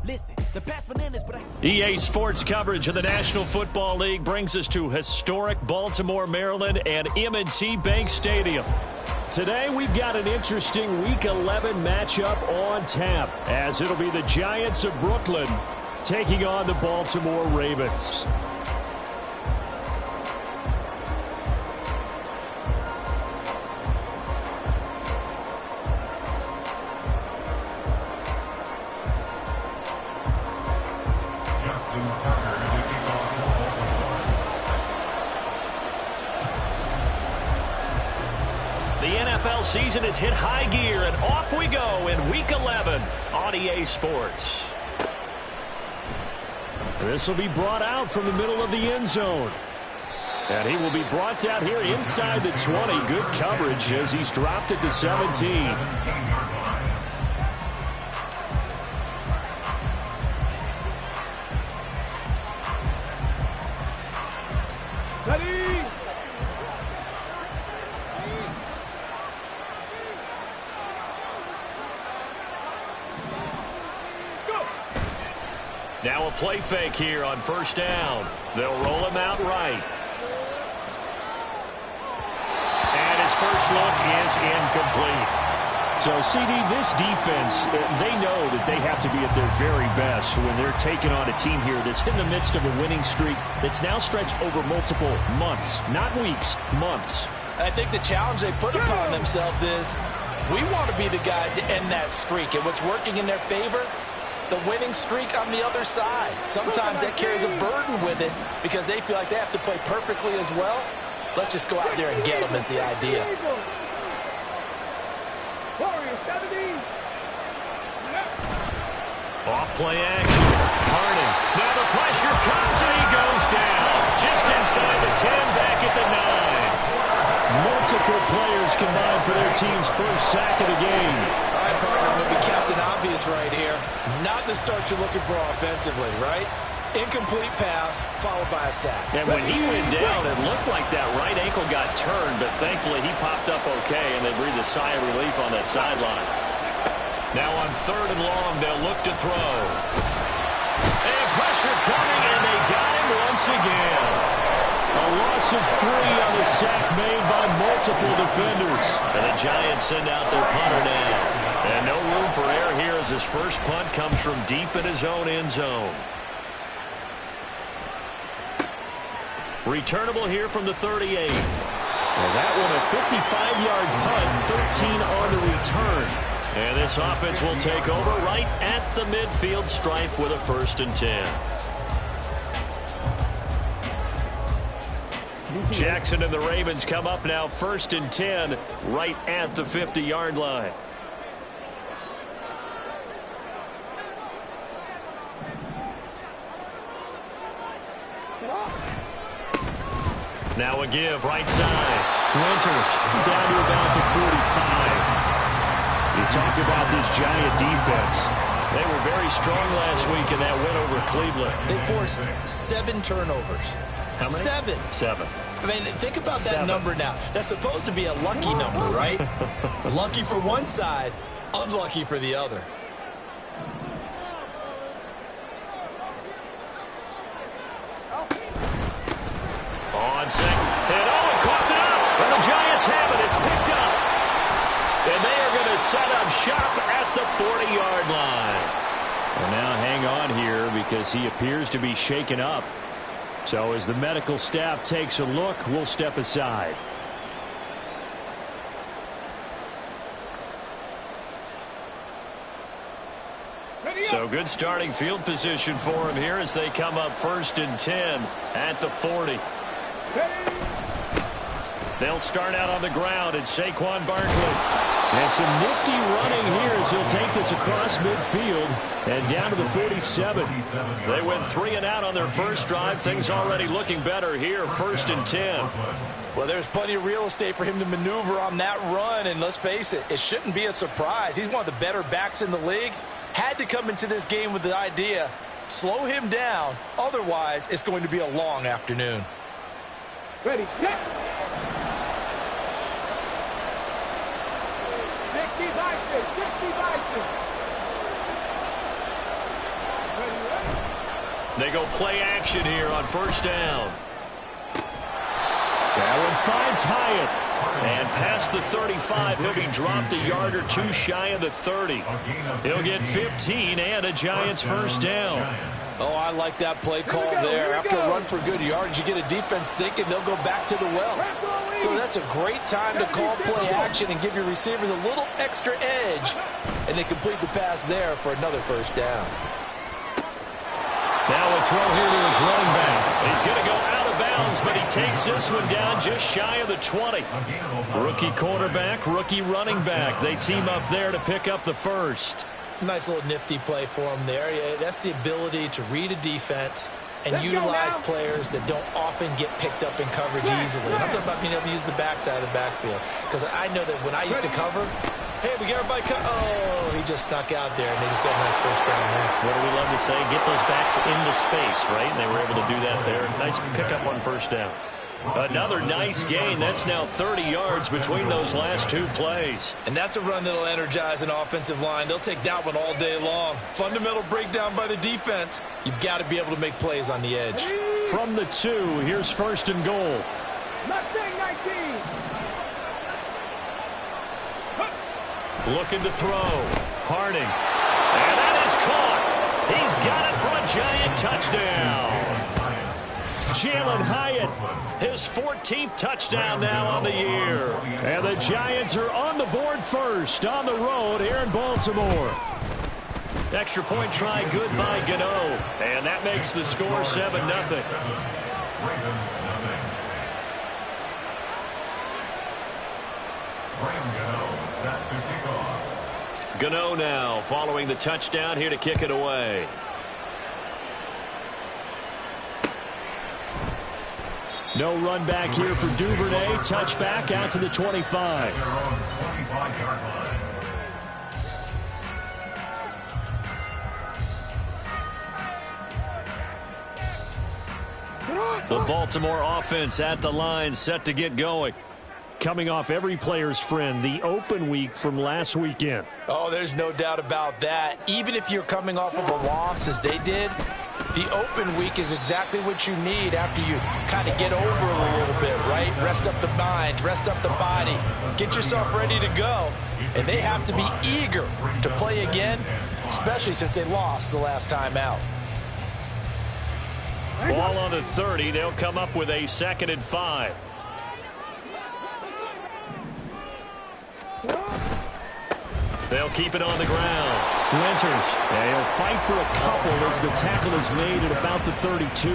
Listen, the past bananas, but EA Sports coverage of the National Football League brings us to historic Baltimore, Maryland, and M&T Bank Stadium. Today, we've got an interesting Week 11 matchup on tap, as it'll be the Giants of Brooklyn taking on the Baltimore Ravens. Season has hit high gear, and off we go in Week 11 on EA Sports. This will be brought out from the middle of the end zone. And he will be brought down here inside the 20. Good coverage as he's dropped at the 17. Now a play fake here on first down. They'll roll him out right. And his first look is incomplete. So, CD, this defense, they know that they have to be at their very best when they're taking on a team here that's in the midst of a winning streak that's now stretched over multiple months, not weeks, months. I think the challenge they put upon themselves is we want to be the guys to end that streak. And what's working in their favor? The winning streak on the other side. Sometimes that carries a burden with it because they feel like they have to play perfectly as well. Let's just go out there and get them is the idea. Off play action. Harding. Now the pressure comes and he goes down. Just inside the 10, back at the 9. Multiple players combined for their team's first sack of the game. All right, partner, I'm going to be Captain Obvious right here. Not the start you're looking for offensively, right? Incomplete pass, followed by a sack. And when he went down, it looked like that right ankle got turned, but thankfully he popped up okay, and they breathed a sigh of relief on that sideline. Now on third and long, they'll look to throw. And pressure coming, and they got him once again. A loss of 3 on the sack made by multiple defenders. And the Giants send out their punter now. And no room for error here as his first punt comes from deep in his own end zone. Returnable here from the 38. Well, that one a 55-yard punt, 13 on the return. And this offense will take over right at the midfield stripe with a 1st and 10. Jackson and the Ravens come up now 1st and 10 right at the 50-yard line. Now a give right side. Winters down to about the 45. You talk about this Giant defense. They were very strong last week in that win over Cleveland. They forced 7 turnovers. How many? 7. I mean, think about that number now. That's supposed to be a lucky number, right? Lucky for one side, unlucky for the other. On second. And Owen coughed it up. And the Giants have it. It's picked up. And they are going to set up shop at the 40-yard line. Well, now hang on here because he appears to be shaken up. So as the medical staff takes a look, we'll step aside. So good starting field position for him here as they come up 1st and 10 at the 40. They'll start out on the ground at Saquon Barkley. And some nifty running here as he'll take this across midfield and down to the 47. They went 3 and out on their first drive. Things already looking better here, 1st and 10. Well, there's plenty of real estate for him to maneuver on that run, and let's face it, it shouldn't be a surprise. He's one of the better backs in the league. Had to come into this game with the idea, slow him down, otherwise it's going to be a long afternoon. Ready, set. 60 Bison. They go play action here on first down. Allen finds Hyatt. And past the 35, he'll be dropped a yard or two shy of the 30. He'll get 15 and a Giants first down. Oh, I like that play call there. After a run for good yards, you get a defense thinking they'll go back to the well. So that's a great time to call play action and give your receivers a little extra edge. And they complete the pass there for another first down. Now a throw here to his running back. He's going to go out of bounds, but he takes this one down just shy of the 20. Rookie quarterback, rookie running back. They team up there to pick up the first. Nice little nifty play for him there. That's the ability to read a defense and utilize players that don't often get picked up in coverage easily. And I'm talking about being able to use the backside of the backfield. Because I know that when I used to cover, hey, we got everybody oh, he just snuck out there, and they just got a nice first down there. What do we love to say? Get those backs into space, right? And they were able to do that there. Nice pickup on first down. Another nice gain. That's now 30 yards between those last two plays. And that's a run that'll energize an offensive line. They'll take that one all day long. Fundamental breakdown by the defense. You've got to be able to make plays on the edge. From the 2, here's first and goal. Mustang 19. Looking to throw. Harding. And that is caught. He's got it for a Giant touchdown. Jalen Hyatt, his 14th touchdown now on the year. And the Giants are on the board first on the road here in Baltimore. Extra point try good by Gano. And that makes the score 7-0. Gano now following the touchdown here to kick it away. No run back here for Duvernay. Touchback out to the 25. The Baltimore offense at the line, set to get going. Coming off every player's friend, the open week from last weekend. Oh, there's no doubt about that. Even if you're coming off of a loss as they did, the open week is exactly what you need after you kind of get over a little bit, right? Rest up the mind, rest up the body, get yourself ready to go. And they have to be eager to play again, especially since they lost the last time out. Ball on the 30. They'll come up with a 2nd and 5. They'll keep it on the ground. Winters, he'll fight for a couple as the tackle is made at about the 32.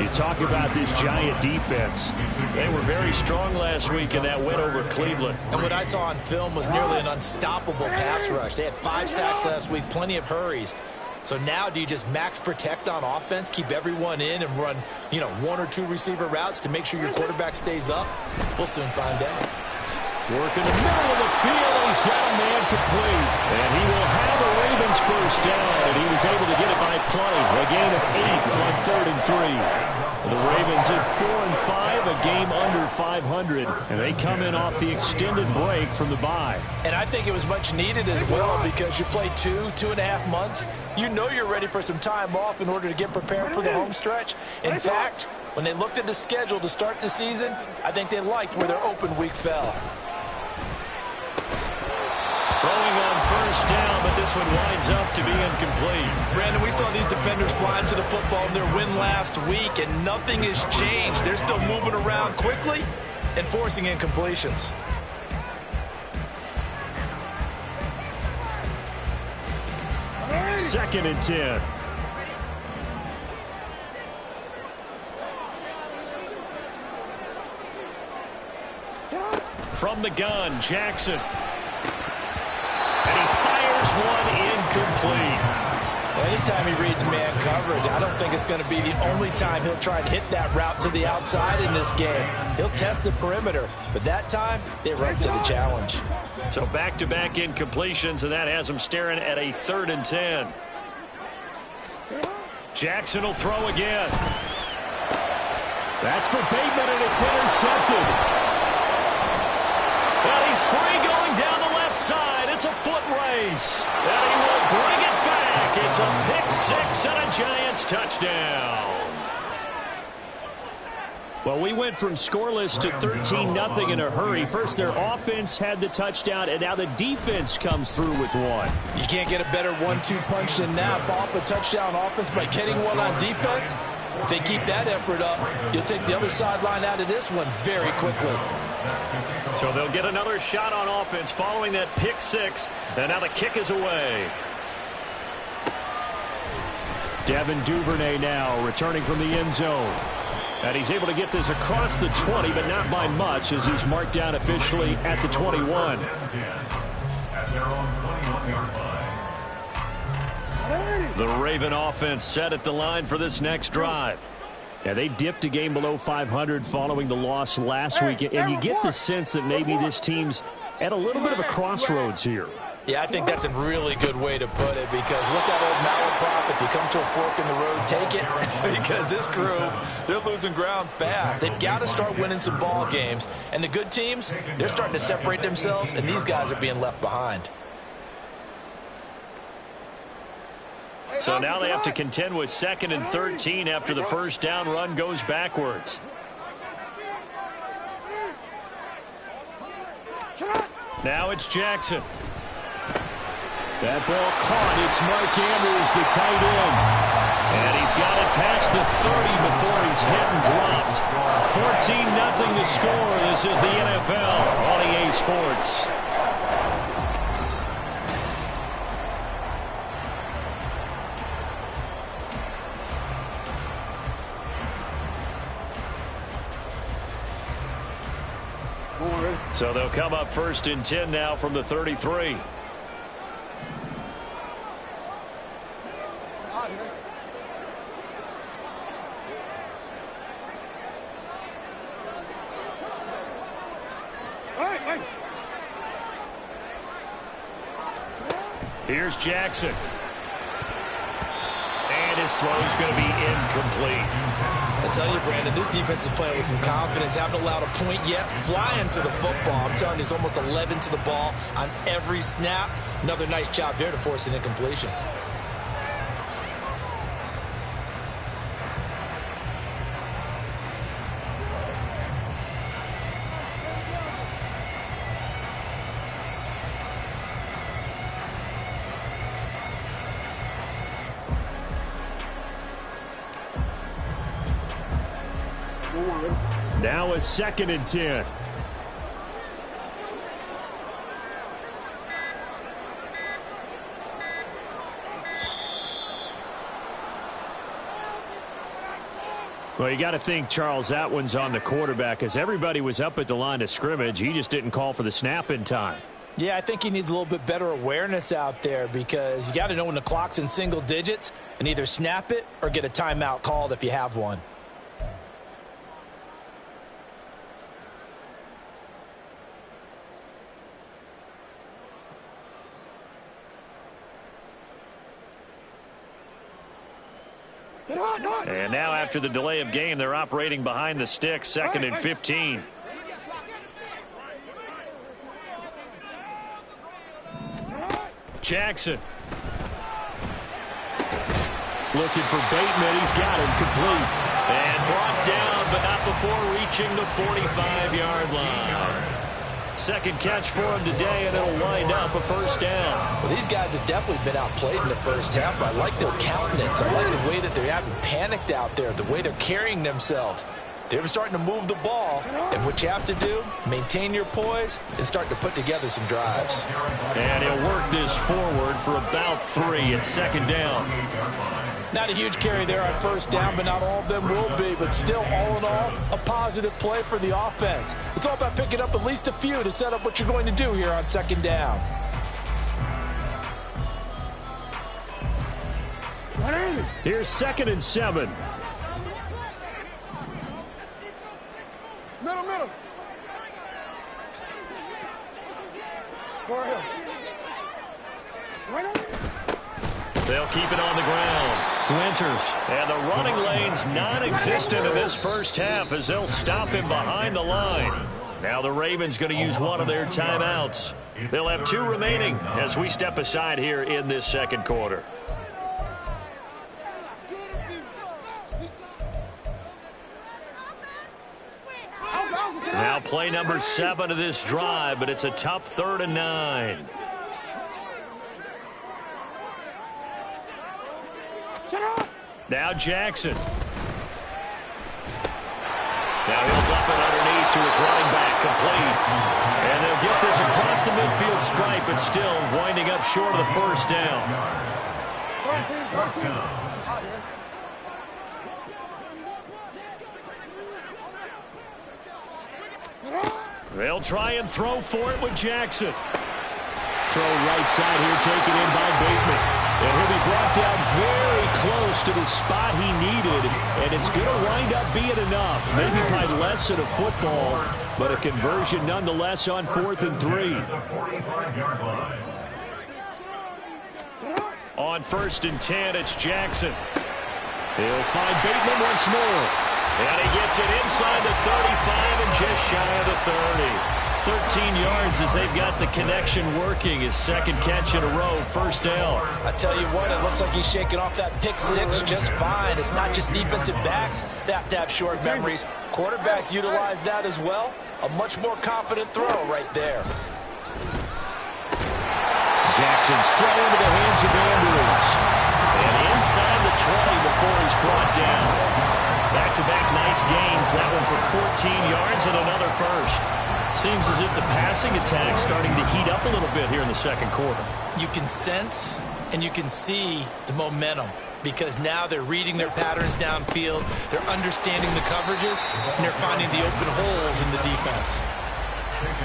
You talk about this Giant defense. They were very strong last week in that win over Cleveland. And what I saw on film was nearly an unstoppable pass rush. They had 5 sacks last week, plenty of hurries. So now do you just max protect on offense, keep everyone in and run, 1 or 2 receiver routes to make sure your quarterback stays up? We'll soon find out. Work in the middle of the field, and he's got a man complete. And he will have the Ravens first down, and he was able to get it by play. A gain of 8 on 3rd and 3. The Ravens at 4-5, a game under 500. And they come in off the extended break from the bye. And I think it was much needed as well because you play 2.5 months. You know you're ready for some time off in order to get prepared for the home stretch. In fact, when they looked at the schedule to start the season, I think they liked where their open week fell. Throwing on first down, but this one winds up to be incomplete. Brandon, we saw these defenders flying to the football in their win last week, and nothing has changed. They're still moving around quickly and forcing incompletions. Second and 10. From the gun, Jackson. And he fires one incomplete. Anytime he reads man coverage, I don't think it's going to be the only time he'll try to hit that route to the outside in this game. He'll test the perimeter, but that time, they were up to the challenge. So back-to-back incompletions, and that has him staring at a 3rd and 10. Jackson will throw again. That's for Bateman, and it's intercepted. Well, he's free going down the left side. It's a foot race. And he will bring it back. It's It's a pick six and a Giants touchdown. Well, we went from scoreless to 13-0 in a hurry. First, their offense had the touchdown, and now the defense comes through with one. You can't get a better 1-2 punch than that. Follow up a touchdown offense by getting one on defense. If they keep that effort up, you'll take the other sideline out of this one very quickly. So they'll get another shot on offense following that pick six, and now the kick is away. Devin Duvernay now returning from the end zone. And he's able to get this across the 20, but not by much, as he's marked down officially at the 21. The Raven offense set at the line for this next drive. Yeah, they dipped a game below 500 following the loss last week, and you get the sense that maybe this team's at a little bit of a crossroads here. Yeah, I think that's a really good way to put it, because what's that old malaprop? If you come to a fork in the road, take it. Because this crew, they're losing ground fast. They've got to start winning some ball games. And the good teams, they're starting to separate themselves, and these guys are being left behind. So now they have to contend with 2nd and 13 after the first down run goes backwards. Now it's Jackson. That ball caught. It's Mark Andrews, the tight end. And he's got it past the 30 before he's hit and dropped. 14-0 to score. This is the NFL on EA Sports. So they'll come up 1st and 10 now from the 33. Here's Jackson. And his throw is going to be incomplete. I tell you, Brandon, this defense is playing with some confidence. Haven't allowed a point yet. Flying to the football. I'm telling you, it's almost 11 to the ball on every snap. Another nice job there to force an incompletion. Now a 2nd and 10. Well, you got to think, Charles, that one's on the quarterback, as everybody was up at the line of scrimmage. He just didn't call for the snap in time. Yeah, I think he needs a little bit better awareness out there, because you got to know when the clock's in single digits and either snap it or get a timeout called if you have one. And now after the delay of game, they're operating behind the sticks, 2nd and 15. Jackson. Looking for Bateman. He's got him complete. And brought down, but not before reaching the 45-yard line. 2nd catch for him today, and it'll wind up a 1st down. Well, these guys have definitely been outplayed in the first half, but I like their countenance. I like the way that they haven't panicked out there, the way they're carrying themselves. They're starting to move the ball, and what you have to do, maintain your poise and start to put together some drives. And he'll work this forward for about 3 at 2nd down. Not a huge carry there on 1st down, but not all of them will be. But still, all in all, a positive play for the offense. It's all about picking up at least a few to set up what you're going to do here on 2nd down. Here's 2nd and 7. Middle. They'll keep it on the ground. Winters, and the running lane's non-existent in this first half as they'll stop him behind the line. Now the Ravens going to use one of their timeouts. They'll have 2 remaining as we step aside here in this 2nd quarter. Now play number 7 of this drive, but it's a tough 3rd and 9. Now Jackson. Now he'll dump it underneath to his running back, complete. And they'll get this across the midfield stripe, but still winding up short of the first down. They'll try and throw for it with Jackson. Throw right side here, taken in by Bateman. And he'll be brought down very close to the spot he needed, and it's going to wind up being enough. Maybe by less than a football, but a conversion nonetheless on 4th and 3. On 1st and 10, it's Jackson. He'll find Bateman once more. And he gets it inside the 35 and just shy of the 30. 13 yards as they've got the connection working. His 2nd catch in a row, 1st down. I tell you what, it looks like he's shaking off that pick 6 just fine. It's not just defensive backs that have to have short memories. Quarterbacks utilize that as well. A much more confident throw right there. Jackson's throw into the hands of Andrews. And inside the 20 before he's brought down. Back-to-back nice gains. That one for 14 yards and another 1st. Seems as if the passing attack's starting to heat up a little bit here in the 2nd quarter. You can sense and you can see the momentum because now they're reading their patterns downfield, they're understanding the coverages, and they're finding the open holes in the defense.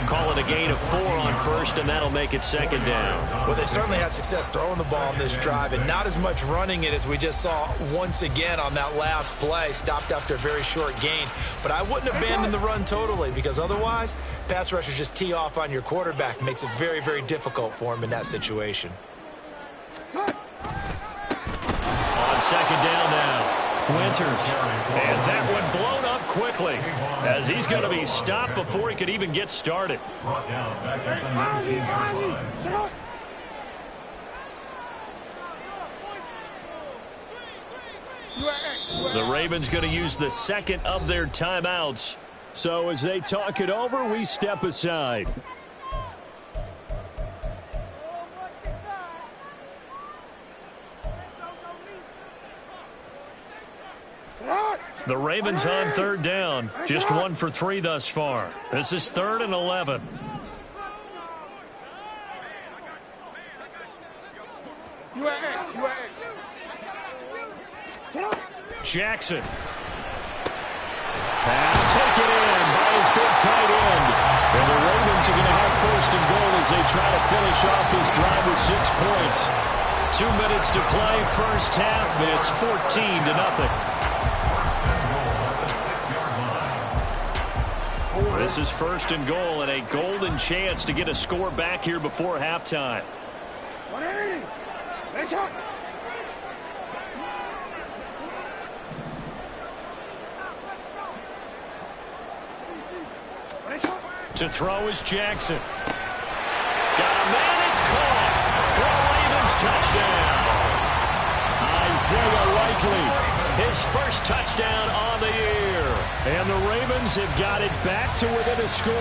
Call it a gain of 4 on 1st, and that'll make it 2nd down. Well, they certainly had success throwing the ball on this drive, and not as much running it as we just saw once again on that last play. Stopped after a very short gain. But I wouldn't abandon the run totally, because otherwise, pass rushers just tee off on your quarterback. Makes it very, very difficult for him in that situation. On 2nd down now, Winters. And that one blown up quickly as he's going to be stopped before he could even get started. The Ravens going to use the 2nd of their timeouts. So as they talk it over, we step aside. The Ravens on 3rd down. Just 1 for 3 thus far. This is 3rd and 11. Jackson. Pass taken in by his big tight end. And the Ravens are going to have 1st and goal as they try to finish off this drive with 6 points. 2 minutes to play, 1st half. It's 14-0. This is 1st and goal and a golden chance to get a score back here before halftime. To throw is Jackson. Got a man, it's caught for a Ravens touchdown. Isaiah Likely, his 1st touchdown on the year. And the Ravens have got it back to within a score.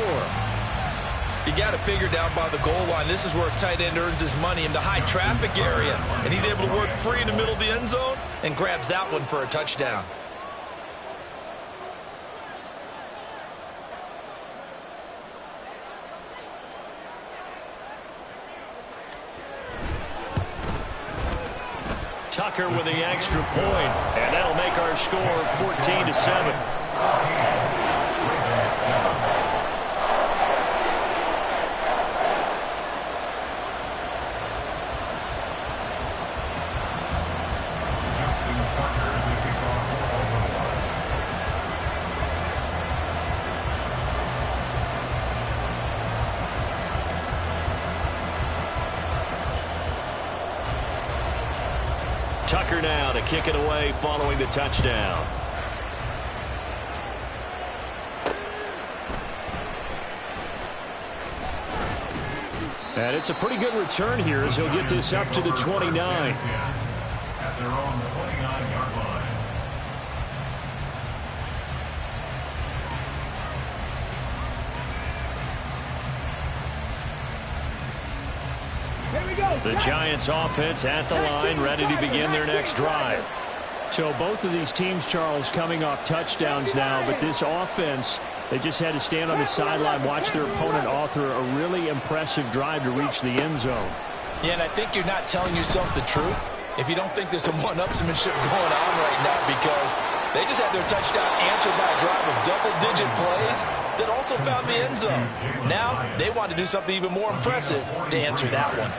You got to figure down by the goal line. This is where a tight end earns his money in the high traffic area. And he's able to work free in the middle of the end zone and grabs that one for a touchdown. Tucker with the extra point, and that'll make our score 14-7. Tucker now to kick it away following the touchdown. And it's a pretty good return here as he'll get this up to the 29. At their own 29-yard line. The Giants offense at the line, ready to begin their next drive. So both of these teams, Charles, coming off touchdowns now, but this offense, they just had to stand on the sideline, watch their opponent author a really impressive drive to reach the end zone. Yeah, and I think you're not telling yourself the truth if you don't think there's some one-upsmanship going on right now, because they just had their touchdown answered by a drive of double-digit plays that also found the end zone. Now they want to do something even more impressive to answer that one.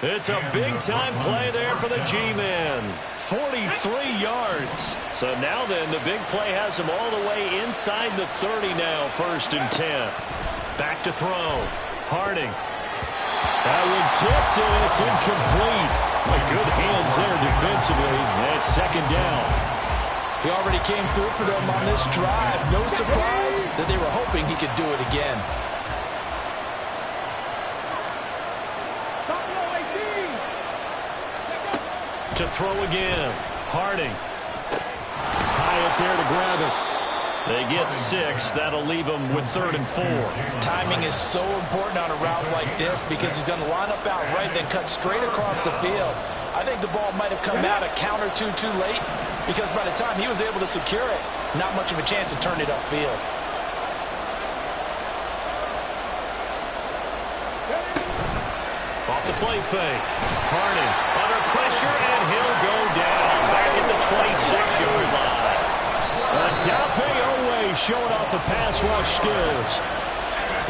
It's a big-time play there for the G-Men. 43 yards. So now then, the big play has him all the way inside the 30 now, 1st and 10. Back to throw. Harding. That one tipped, and it's incomplete. Good hands there defensively. That's 2nd down. He already came through for them on this drive. No surprise that they were hoping he could do it again. To throw again. Harding. High up there to grab it. They get 6. That'll leave them with 3rd and 4. Timing is so important on a route like this because he's going to line up out right, then cut straight across the field. I think the ball might have come out a count or two too late, because by the time he was able to secure it, not much of a chance to turn it upfield. Off the play fake. Harding under pressure, and he'll go down back at the 26-yard line. Dafe Owe showing off the pass rush skills.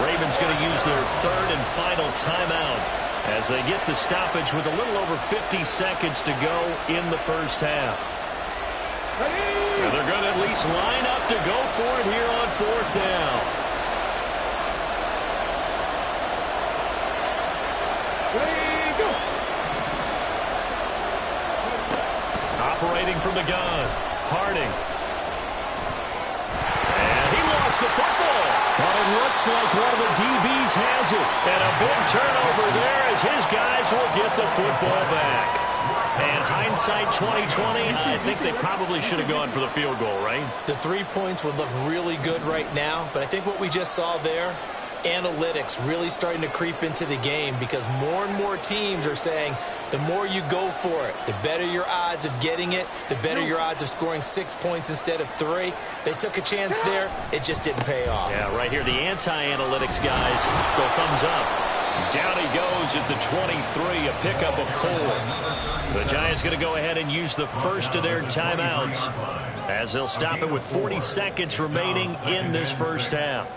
Ravens going to use their 3rd and final timeout as they get the stoppage with a little over 50 seconds to go in the first half. And they're going to at least line up to go for it here on 4th down. Operating from the gun, Harding. And he lost the football. But it looks like one of the DBs has it. And a big turnover there as his guys will get the football back. And hindsight 2020, I think they probably should have gone for the field goal, right? The 3 points would look really good right now, but I think what we just saw there, analytics really starting to creep into the game, because more and more teams are saying the more you go for it, the better your odds of getting it, the better your odds of scoring 6 points instead of 3. They took a chance there. It just didn't pay off. Yeah, right here, the anti-analytics guys go thumbs up. Down he goes at the 23, a pickup of 4. The Giants going to go ahead and use the first of their timeouts as they'll stop it with 40 seconds remaining in this first half.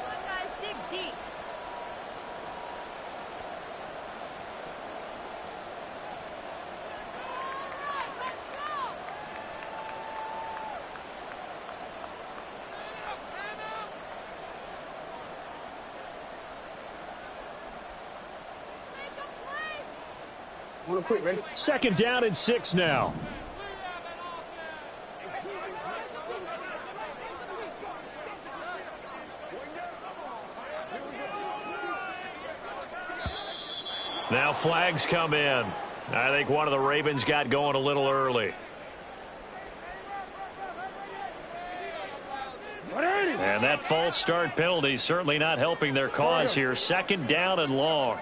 Ready? 2nd down and 6 now. Now flags come in. I think one of the Ravens got going a little early. And that false start penalty certainly not helping their cause here. 2nd down and long.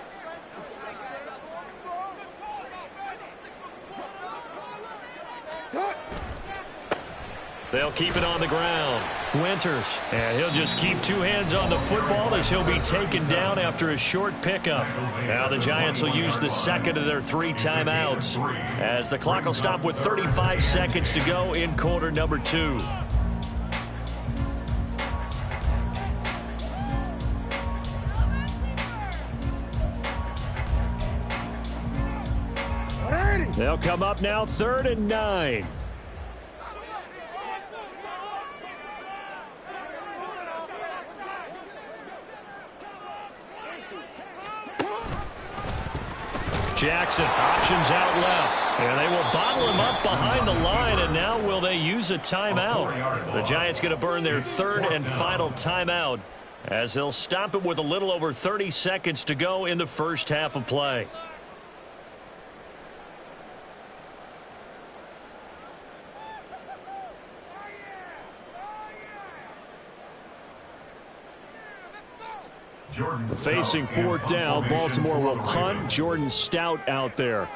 They'll keep it on the ground. Winters. And he'll just keep 2 hands on the football as he'll be taken down after a short pickup. Now the Giants will use the 2nd of their 3 timeouts as the clock will stop with 35 seconds to go in quarter number 2. They'll come up now 3rd and 9. Jackson, options out left. And they will bottle him up behind the line, and now will they use a timeout? The Giants going to burn their 3rd and final timeout as they'll stop it with a little over 30 seconds to go in the first half of play. Facing fourth down, Baltimore will punt. Jordan Stout out there.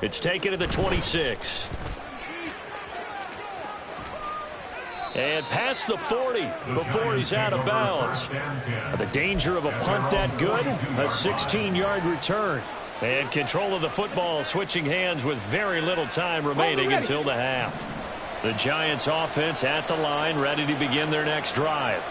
It's taken to the 26. And past the 40 before he's out of bounds. The danger of a punt that good? A 16-yard return. And control of the football switching hands with very little time remaining until the half. The Giants offense at the line, ready to begin their next drive.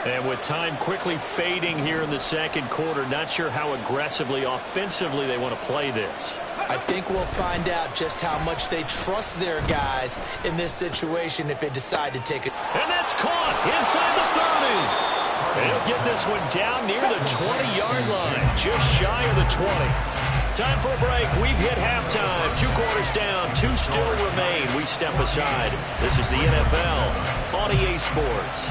And with time quickly fading here in the second quarter, not sure how aggressively, offensively they want to play this. I think we'll find out just how much they trust their guys in this situation if they decide to take it. And that's caught inside the 30. They'll get this one down near the 20-yard line, just shy of the 20. Time for a break. We've hit halftime. 2 quarters down, 2 still remain. We step aside. This is the NFL on EA Sports.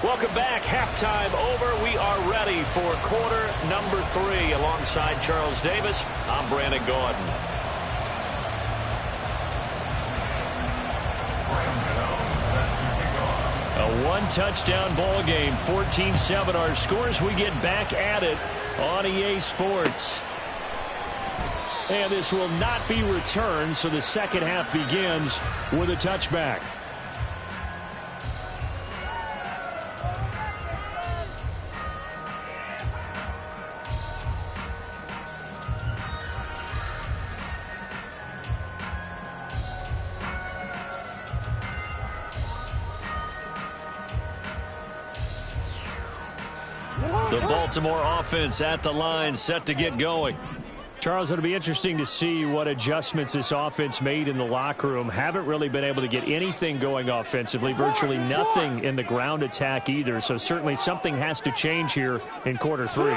Welcome back. Halftime over. We are ready for quarter number 3. Alongside Charles Davis, I'm Brandon Gordon. A 1-touchdown ball game. 14-7 our scores. We get back at it on EA Sports. And this will not be returned, so the second half begins with a touchback. The Baltimore offense at the line, set to get going. Charles, it'll be interesting to see what adjustments this offense made in the locker room. Haven't really been able to get anything going offensively, virtually nothing in the ground attack either. So certainly something has to change here in quarter 3.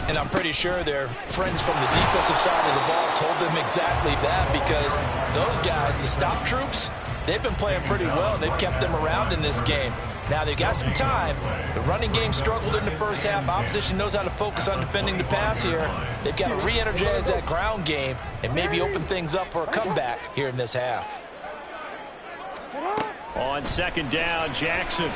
And I'm pretty sure their friends from the defensive side of the ball told them exactly that, because those guys, the stop troops, they've been playing pretty well. They've kept them around in this game. Now they've got some time. The running game struggled in the first half. Opposition knows how to focus on defending the pass here. They've got to re-energize that ground game and maybe open things up for a comeback here in this half. On second down, Jackson.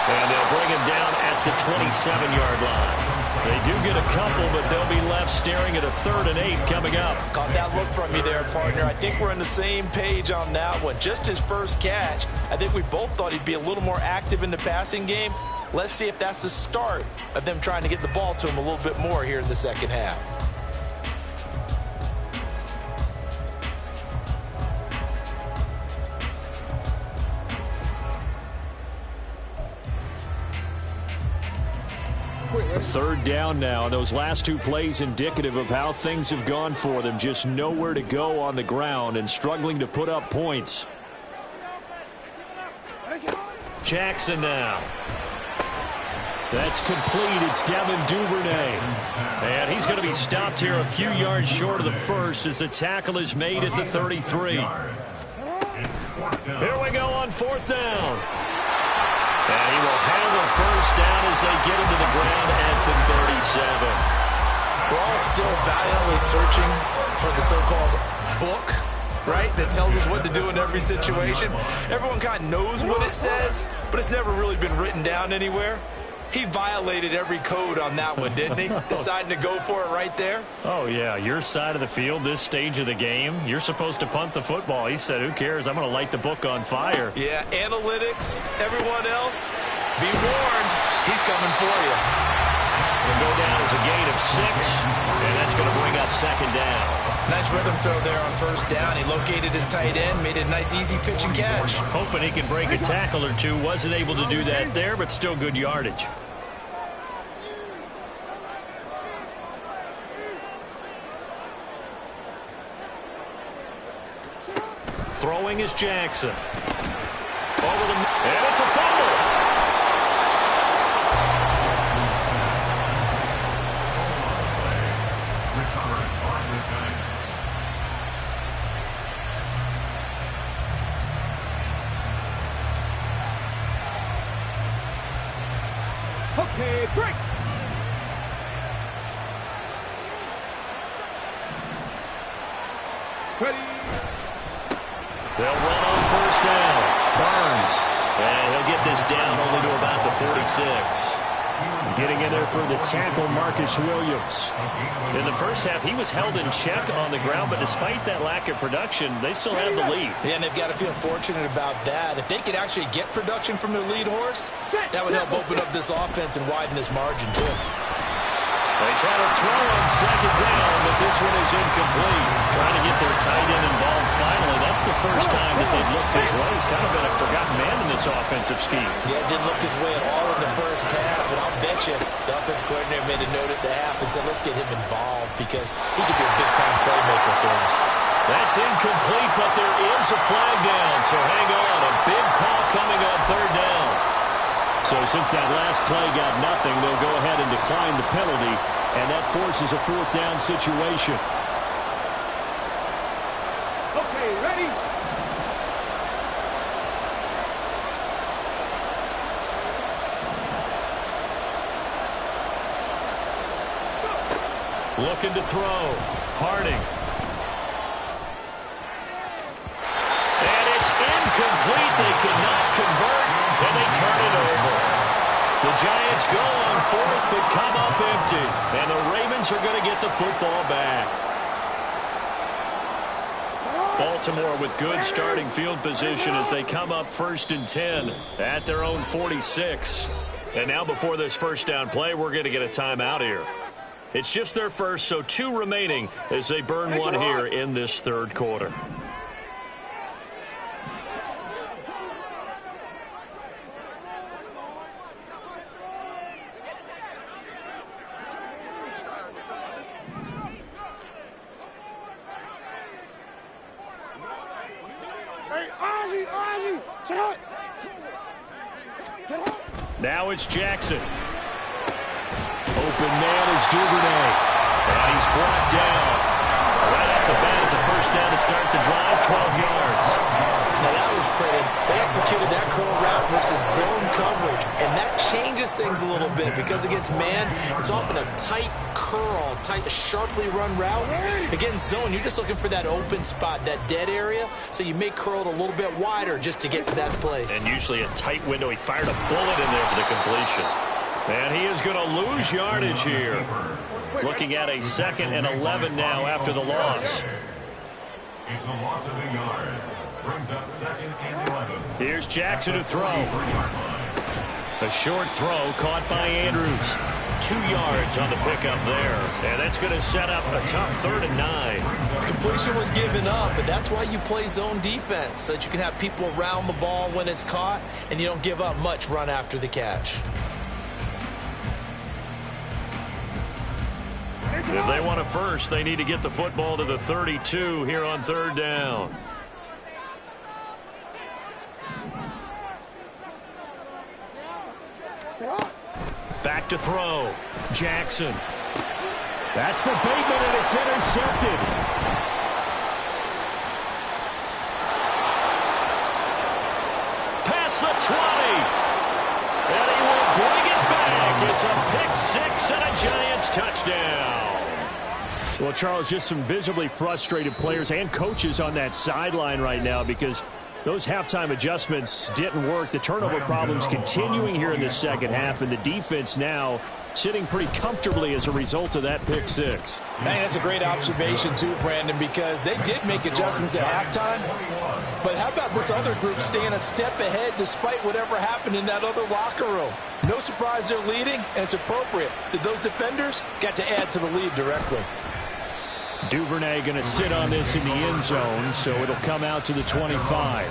And they'll bring him down at the 27-yard line. They do get a couple, but they'll be left staring at a 3rd and 8 coming up. Caught that look from you there, partner. I think we're on the same page on that one. Just his first catch. I think we both thought he'd be a little more active in the passing game. Let's see if that's the start of them trying to get the ball to him a little bit more here in the second half. Third down now, and those last 2 plays indicative of how things have gone for them. Just nowhere to go on the ground and struggling to put up points. Jackson now. That's complete. It's Devin Duvernay. And he's going to be stopped here a few yards short of the first as the tackle is made at the 33. Here we go on 4th down. And he will handle first down as they get him to the ground at the 37. We're all still valiantly searching for the so-called book, right, that tells us what to do in every situation. Everyone kind of knows what it says, but it's never really been written down anywhere. He violated every code on that one, didn't he? Deciding to go for it right there. Oh, yeah. Your side of the field, this stage of the game, you're supposed to punt the football. He said, who cares? I'm going to light the book on fire. Yeah, analytics, everyone else, be warned, he's coming for you. Will go down as a gain of 6, and that's going to bring up 2nd down. Nice rhythm throw there on 1st down. He located his tight end, made it a nice, easy pitch and catch. Hoping he can break a tackle or two. Wasn't able to do that there, but still good yardage. Throwing is Jackson. And it's a fumble. Okay, break. Ready. They'll run on first down. Burns. And he'll get this down only to about the 46. Getting in there for the tackle, Marcus Williams. In the first half, he was held in check on the ground, but despite that lack of production, they still have the lead. Yeah, and they've got to feel fortunate about that. If they could actually get production from their lead horse, that would help open up this offense and widen this margin, too. They try to throw on second down, but this one is incomplete. Trying to get their tight end involved finally. That's the first time that they've looked his way. He's kind of been a forgotten man in this offensive scheme. Yeah, didn't look his way at all in the first half, and I'll bet you the offense coordinator made a note at the half and said, let's get him involved because he could be a big-time playmaker for us. That's incomplete, but there is a flag down, so hang on. A big call coming on third down. So since that last play got nothing, they'll go ahead and decline the penalty, and that forces a fourth down situation. Okay, ready. Looking to throw. Harding. And it's incomplete. They cannot convert, and they turn it over. The Giants go on fourth, but come up empty. And the Ravens are going to get the football back. Baltimore with good starting field position as they come up 1st and 10 at their own 46. And now before this first down play, we're going to get a timeout here. It's just their first, so 2 remaining as they burn one here in this third quarter. Now it's Jackson. Open man is Duvernay. And he's brought down. Right off the bat, it's a first down to start the drive, 12 yards. Now that was pretty. They executed that curl route versus zone coverage, and that changes things a little bit because against man, it's often a tight curl, tight, sharply run route. Against zone, you're just looking for that open spot, that dead area, so you may curl it a little bit wider just to get to that place. And usually a tight window. He fired a bullet in there for the completion. And he is going to lose yardage here. Looking at a 2nd and 11 now after the loss. It's a loss of a yard. Brings up 2nd and 11. Here's Jackson to throw. A short throw caught by Andrews. 2 yards on the pickup there. And that's going to set up a tough 3rd and 9. Completion was given up, but that's why you play zone defense, so that you can have people around the ball when it's caught, and you don't give up much run after the catch. If they want a first, they need to get the football to the 32 here on 3rd down. Back to throw. Jackson. That's for Bateman, and it's intercepted. Past the 20. And he will bring it back. It's a pick 6 and a Giants touchdown. Well, Charles, just some visibly frustrated players and coaches on that sideline right now because those halftime adjustments didn't work. The turnover problems continuing here in the second half, and the defense now sitting pretty comfortably as a result of that pick 6. Man, that's a great observation too, Brandon, because they did make adjustments at halftime. But how about this other group staying a step ahead despite whatever happened in that other locker room? No surprise they're leading, and it's appropriate that those defenders got to add to the lead directly. Duvernay going to sit on this in the end zone, so it'll come out to the 25.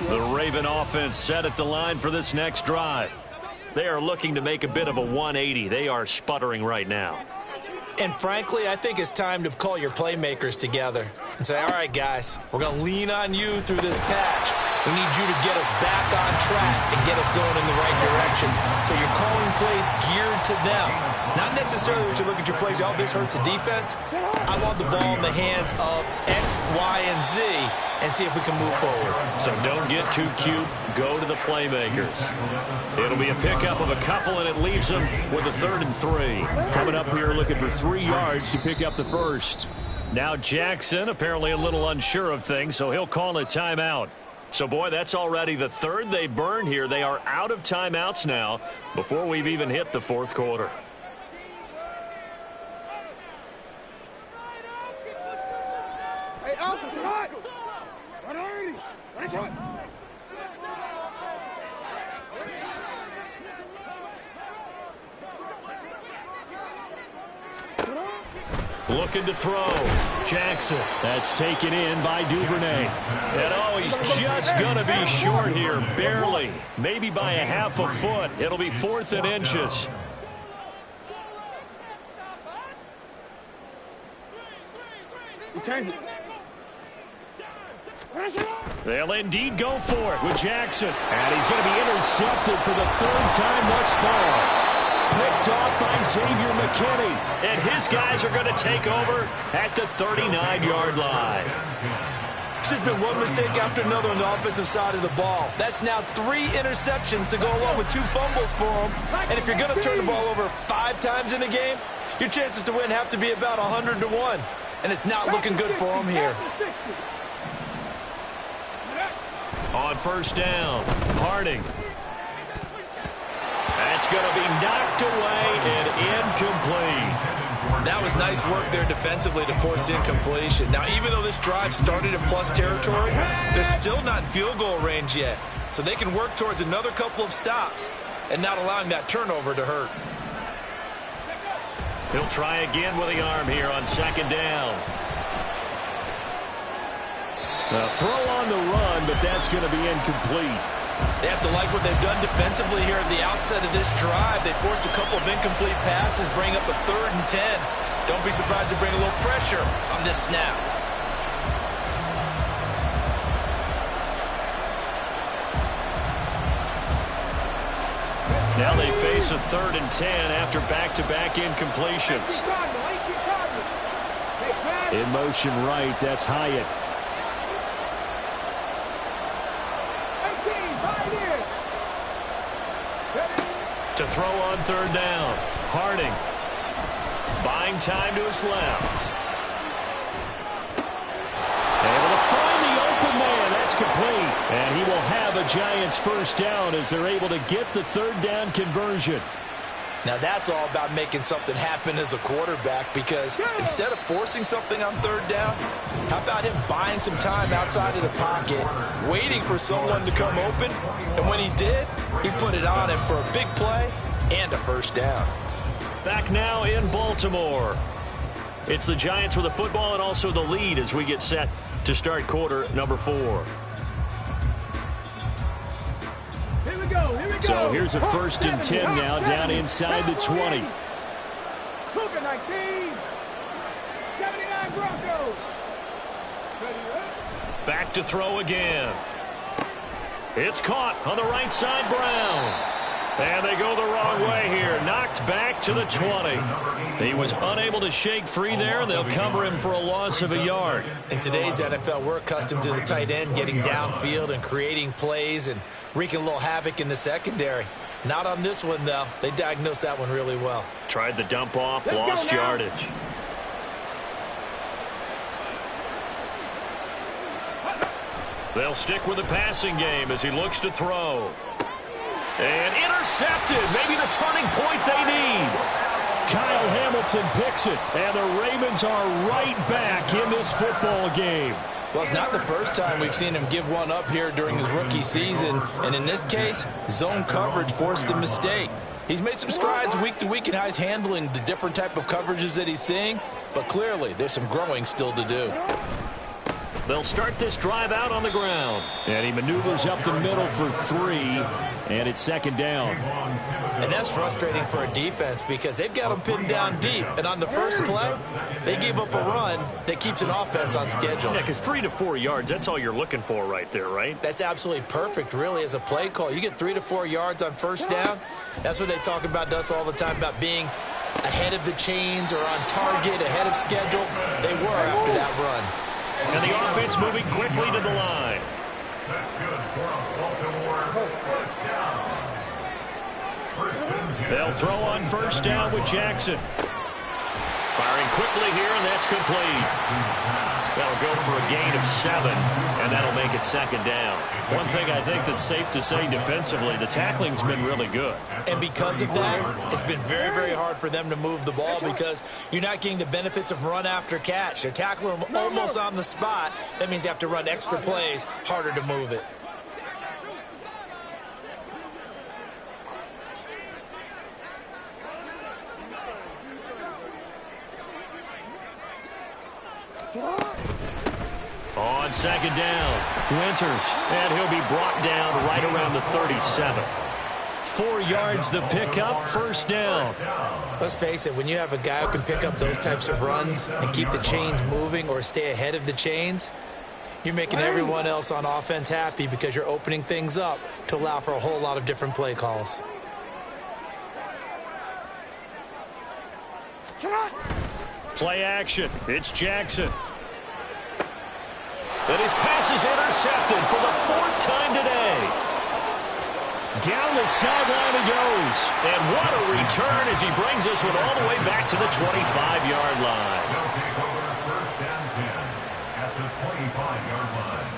The Raven offense set at the line for this next drive. They are looking to make a bit of a 180. They are sputtering right now. And frankly, I think it's time to call your playmakers together and say, all right, guys, we're going to lean on you through this patch. We need you to get us back on track and get us going in the right direction. So you're calling plays geared to them. Not necessarily that you look at your plays, oh, this hurts the defense. I want the ball in the hands of X, Y, and Z. and see if we can move forward. So don't get too cute. Go to the playmakers. It'll be a pickup of a couple, and it leaves them with a 3rd and 3. Coming up here looking for 3 yards to pick up the first. Now Jackson apparently a little unsure of things, so he'll call a timeout. So, boy, that's already the 3rd they burned here. They are out of timeouts now before we've even hit the 4th quarter. Hey, Alpha, slide! 180! 180! Looking to throw. Jackson. That's taken in by Duvernay. And, oh, he's just going to be short here, barely. Maybe by a half a foot. It'll be 4th and inches. They'll indeed go for it with Jackson. And he's going to be intercepted for the 3rd time thus far. Picked off by Xavier McKinney. And his guys are going to take over at the 39-yard line. It's just been one mistake after another on the offensive side of the ball. That's now 3 interceptions to go along with 2 fumbles for him. And if you're going to turn the ball over 5 times in a game, your chances to win have to be about 100 to 1. And it's not looking good for him here. On 1st down, Harding. That's going to be knocked away and incomplete. That was nice work there defensively to force incompletion. Now, even though this drive started in plus territory, they're still not in field goal range yet. So they can work towards another couple of stops and not allowing that turnover to hurt. He'll try again with the arm here on 2nd down. A throw on the run, but that's going to be incomplete. They have to like what they've done defensively here at the outset of this drive. They forced a couple of incomplete passes, bring up a 3rd and 10. Don't be surprised to bring a little pressure on this snap. Now they face a 3rd and 10 after back-to-back incompletions. In motion right, that's Hyatt. To throw on 3rd down, Harding. Buying time to his left. Able to find the open man. That's complete. And he will have a Giants 1st down as they're able to get the 3rd down conversion. Now that's all about making something happen as a quarterback, because instead of forcing something on 3rd down, how about him buying some time outside of the pocket, waiting for someone to come open, and when he did, he put it on him for a big play and a 1st down. Back now in Baltimore. It's the Giants with the football and also the lead as we get set to start quarter number 4. So here's a 1st and 10 now down inside the 20. 19, 79 Broncos. Back to throw again. It's caught on the right side, Brown. And they go the wrong way here. Knocked back to the 20. He was unable to shake free there. They'll cover him for a loss of a yard. In today's NFL, we're accustomed to the tight end getting downfield and creating plays and wreaking a little havoc in the secondary. Not on this one, though. They diagnosed that one really well. Tried the dump off, lost yardage. They'll stick with the passing game as he looks to throw. And intercepted. Maybe the turning point they need. Kyle Hamilton picks it, and the Ravens are right back in this football game. Well, it's not the first time we've seen him give one up here during his rookie season, and in this case, zone coverage forced the mistake. He's made some strides week to week in how he's handling the different type of coverages that he's seeing, but clearly there's some growing still to do. They'll start this drive out on the ground. And he maneuvers up the middle for 3, and it's 2nd down. And that's frustrating for a defense because they've got them pinned down deep. And on the first play, they gave up a run that keeps an offense on schedule. Yeah, because 3 to 4 yards, that's all you're looking for right there, right? That's absolutely perfect, really, as a play call. You get 3 to 4 yards on 1st down. That's what they talk about to us all the time, about being ahead of the chains or on target, ahead of schedule. They were after that run. And the offense moving quickly to the line. That's good for a Baltimore first down. They'll throw on first down with Jackson. Firing quickly here, and that's complete. That'll go for a gain of 7, and that'll make it second down. One thing I think that's safe to say defensively, the tackling's been really good. And because of that, it's been very, very hard for them to move the ball because you're not getting the benefits of run after catch. They're tackling them almost on the spot. That means you have to run extra plays, harder to move it. On second down, Winters, and he'll be brought down right around the 37. 4 yards the pickup, first down. Let's face it, when you have a guy who can pick up those types of runs and keep the chains moving or stay ahead of the chains, you're making everyone else on offense happy because you're opening things up to allow for a whole lot of different play calls. Play action, it's Jackson. And his pass is intercepted for the 4th time today. Down the sideline he goes. And what a return as he brings this one all the way back to the 25-yard line. They'll take over first and 10 at the 25-yard line.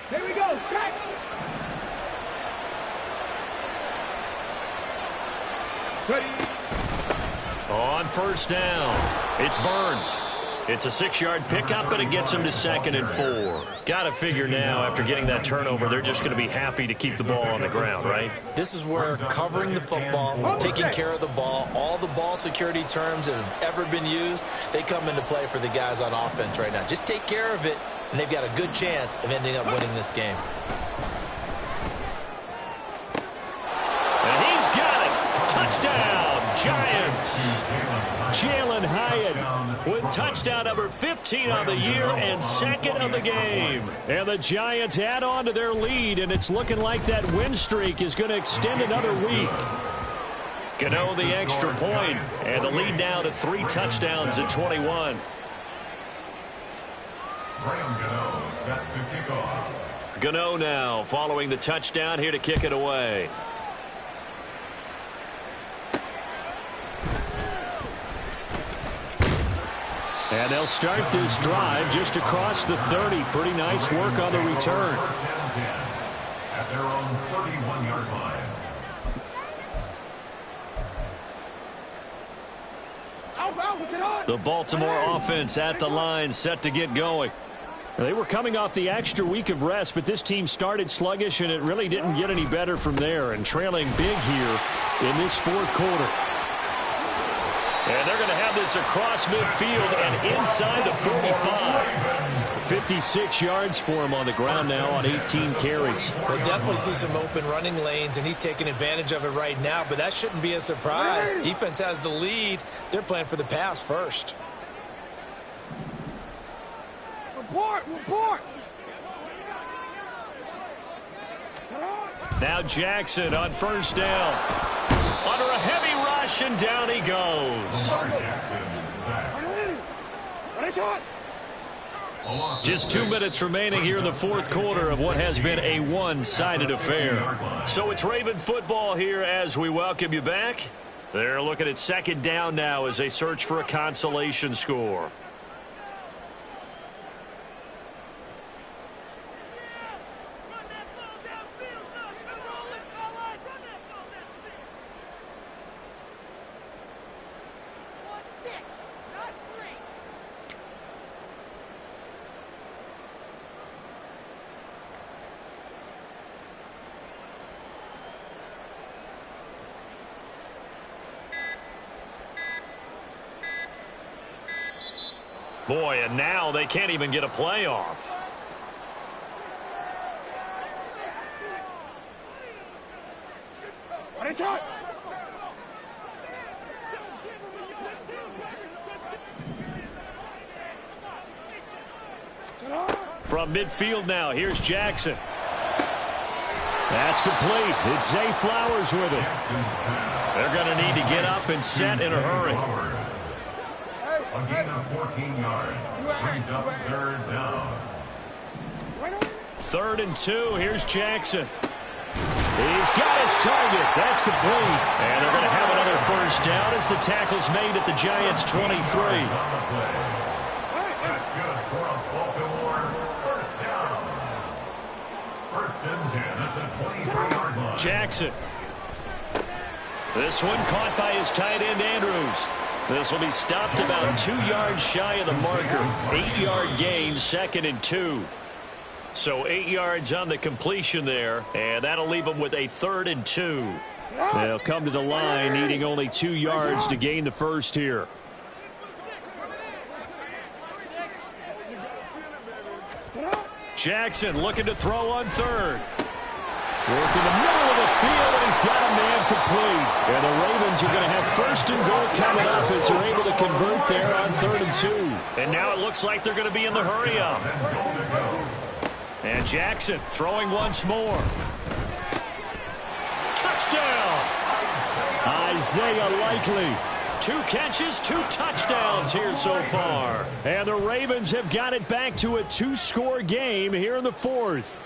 Here we go. Strike. Ready. On first down, it's Burns. It's a 6-yard pickup, but it gets him to 2nd and 4. Got to figure now, after getting that turnover, they're just going to be happy to keep the ball on the ground, right? This is where covering the football, taking care of the ball, all the ball security terms that have ever been used, they come into play for the guys on offense right now. Just take care of it, and they've got a good chance of ending up winning this game. And he's got it. Touchdown, Giants. Jalen Hyatt with touchdown number 15 on the year and 2nd of the game. And the Giants add on to their lead, and it's looking like that win streak is going to extend another week. Gano the extra point, and the lead now to 3 touchdowns at 21. Graham Gano set to kick off. Gano now following the touchdown here to kick it away. And they'll start this drive just across the 30. Pretty nice work on the return. First and 10 at their own 31-yard line. The Baltimore offense at the line, set to get going. They were coming off the extra week of rest, but this team started sluggish, and it really didn't get any better from there, and trailing big here in this 4th quarter. And they're going to have this across midfield and inside the 45. 56 yards for him on the ground now on 18 carries. We'll definitely see some open running lanes, and he's taking advantage of it right now, but that shouldn't be a surprise. Defense has the lead. They're playing for the pass first. Report. Now Jackson on first down. Under a heavy rush, and down he goes. Just 2 minutes remaining here in the 4th quarter of what has been a one-sided affair. So it's Raven football here as we welcome you back. They're looking at second down now as they search for a consolation score. Boy, and now they can't even get a playoff. From midfield now, here's Jackson. That's complete. It's Zay Flowers with it. They're going to need to get up and set in a hurry. A gain of 14 yards. Brings up third down. 3rd and 2. Here's Jackson. He's got his target. That's complete. And they're going to have another first down as the tackle's made at the Giants' 23. That's good for a Baltimore first down. 1st and 10 at the 23-yard line. Jackson. This one caught by his tight end, Andrews. This will be stopped about 2 yards shy of the marker. 8-yard gain, 2nd and 2. So 8 yards on the completion there, and that'll leave them with a 3rd and 2. They'll come to the line needing only 2 yards to gain the first here. Jackson looking to throw on 3rd. Working the middle of the field, and he's got a man complete. And the Ravens are going to have 1st and goal coming up as they're able to convert there on 3rd and 2. And now it looks like they're going to be in the hurry-up. And Jackson throwing once more. Touchdown! Isaiah Likely. 2 catches, 2 touchdowns here so far. And the Ravens have got it back to a 2-score game here in the 4th.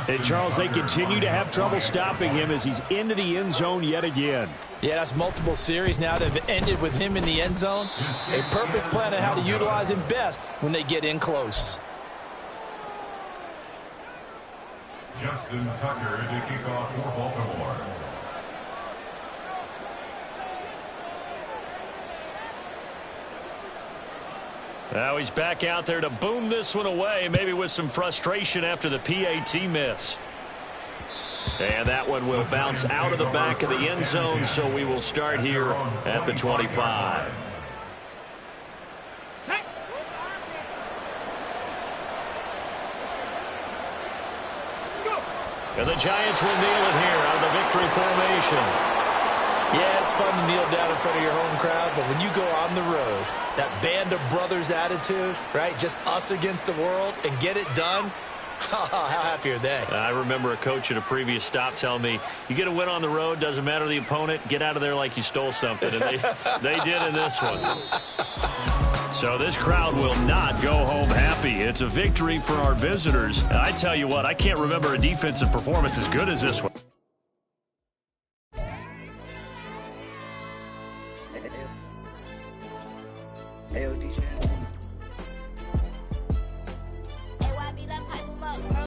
And, Charles, they continue to have trouble stopping him as he's into the end zone yet again. Yeah, that's multiple series now that have ended with him in the end zone. A perfect plan on how to utilize him best when they get in close. Justin Tucker to kick off for Baltimore. Now he's back out there to boom this one away, maybe with some frustration after the PAT miss. And that one will bounce out of the back of the end zone, so we will start here at the 25. And the Giants will kneel it here out of the victory formation. Yeah, it's fun to kneel down in front of your home crowd, but when you go on the road, that band of brothers attitude, right, just us against the world, and get it done, how happy are they? I remember a coach at a previous stop telling me, you get a win on the road, doesn't matter the opponent, get out of there like you stole something. And they did in this one. So this crowd will not go home happy. It's a victory for our visitors. And I tell you what, I can't remember a defensive performance as good as this one. Hey, DJ.